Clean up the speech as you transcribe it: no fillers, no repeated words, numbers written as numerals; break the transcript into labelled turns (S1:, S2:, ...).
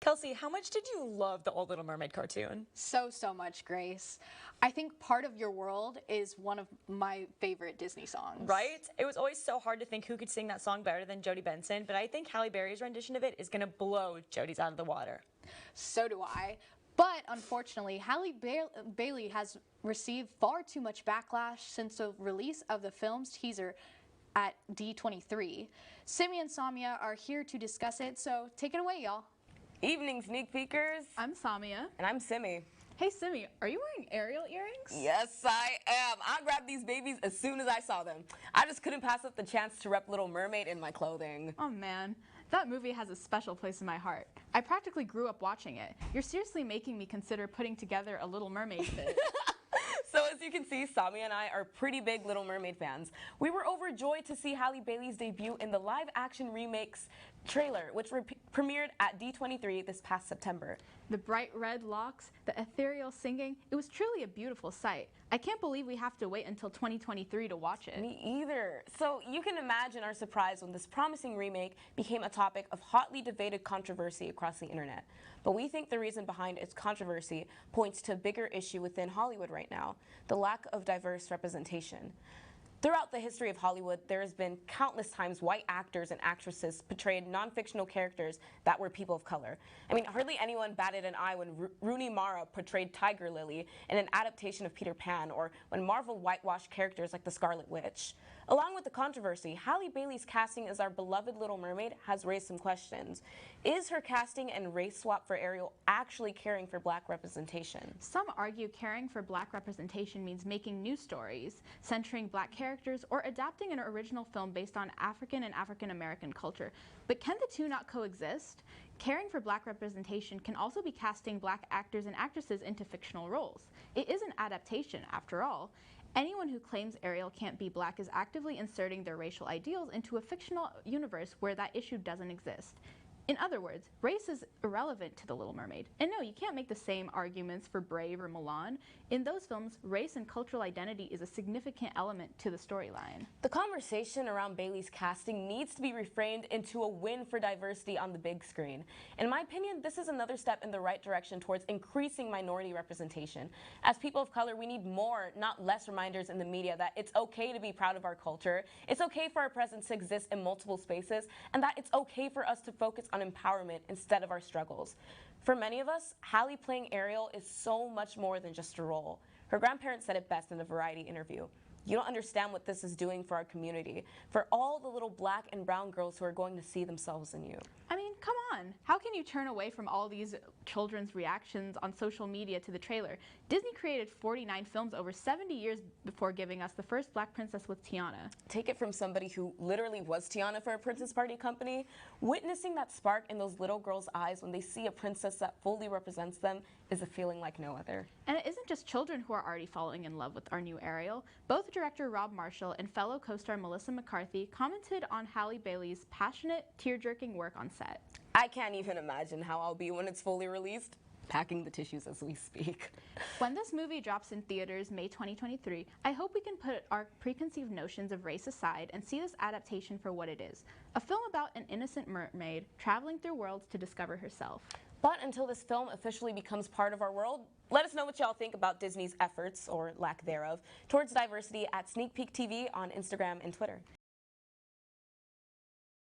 S1: Kelsey, how much did you love the old Little Mermaid cartoon?
S2: So much, Grace. I think Part of Your World is one of my favorite Disney songs.
S1: Right? It was always so hard to think who could sing that song better than Jodie Benson, but I think Halle Berry's rendition of it is going to blow Jodie's out of the water.
S2: So do I. But unfortunately, Bailey has received far too much backlash since the release of the film's teaser at D23. Simi and Samia are here to discuss it, so take it away, y'all.
S3: Evening, sneak peekers.
S4: I'm Samia.
S3: And I'm Simi.
S4: Hey, Simi, are you wearing Ariel earrings?
S3: Yes, I am. I grabbed these babies as soon as I saw them. I just couldn't pass up the chance to rep Little Mermaid in my clothing.
S4: Oh, man. That movie has a special place in my heart. I practically grew up watching it. You're seriously making me consider putting together a Little Mermaid fit.
S3: So as you can see, Samia and I are pretty big Little Mermaid fans. We were overjoyed to see Halle Bailey's debut in the live-action remakes trailer, which premiered at D23 this past September.
S4: The bright red locks, the ethereal singing, it was truly a beautiful sight. I can't believe we have to wait until 2023 to watch it.
S3: Me either. So you can imagine our surprise when this promising remake became a topic of hotly debated controversy across the internet. But we think the reason behind its controversy points to a bigger issue within Hollywood right now, the lack of diverse representation. Throughout the history of Hollywood, there has been countless times white actors and actresses portrayed non-fictional characters that were people of color. I mean, hardly anyone batted an eye when Rooney Mara portrayed Tiger Lily in an adaptation of Peter Pan, or when Marvel whitewashed characters like the Scarlet Witch. Along with the controversy, Halle Bailey's casting as our beloved Little Mermaid has raised some questions. Is her casting and race swap for Ariel actually caring for black representation?
S4: Some argue caring for black representation means making new stories, centering black characters, or adapting an original film based on African and African American culture. But can the two not coexist? Caring for black representation can also be casting black actors and actresses into fictional roles. It is an adaptation, after all. Anyone who claims Ariel can't be black is actively inserting their racial ideals into a fictional universe where that issue doesn't exist. In other words, race is irrelevant to The Little Mermaid. And no, you can't make the same arguments for Brave or Mulan. In those films, race and cultural identity is a significant element to the storyline.
S3: The conversation around Bailey's casting needs to be reframed into a win for diversity on the big screen. In my opinion, this is another step in the right direction towards increasing minority representation. As people of color, we need more, not less, reminders in the media that it's okay to be proud of our culture, it's okay for our presence to exist in multiple spaces, and that it's okay for us to focus on empowerment instead of our struggles. For many of us, Halle playing Ariel is so much more than just a role. Her grandparents said it best in a Variety interview. You don't understand what this is doing for our community, for all the little black and brown girls who are going to see themselves in you.
S4: I mean, come on. How can you turn away from all these children's reactions on social media to the trailer? Disney created 49 films over 70 years before giving us the first black princess with Tiana.
S3: Take it from somebody who literally was Tiana for a Princess Party company. Witnessing that spark in those little girls' eyes when they see a princess that fully represents them is a feeling like no other.
S4: And it isn't just children who are already falling in love with our new Ariel. Both director Rob Marshall and fellow co-star Melissa McCarthy commented on Halle Bailey's passionate, tear-jerking work on set.
S3: I can't even imagine how I'll be when it's fully released. Packing the tissues as we speak.
S4: When this movie drops in theaters May 2023, I hope we can put our preconceived notions of race aside and see this adaptation for what it is. A film about an innocent mermaid traveling through worlds to discover herself.
S3: But until this film officially becomes part of our world, let us know what y'all think about Disney's efforts, or lack thereof, towards diversity at Sneak Peek TV on Instagram and Twitter.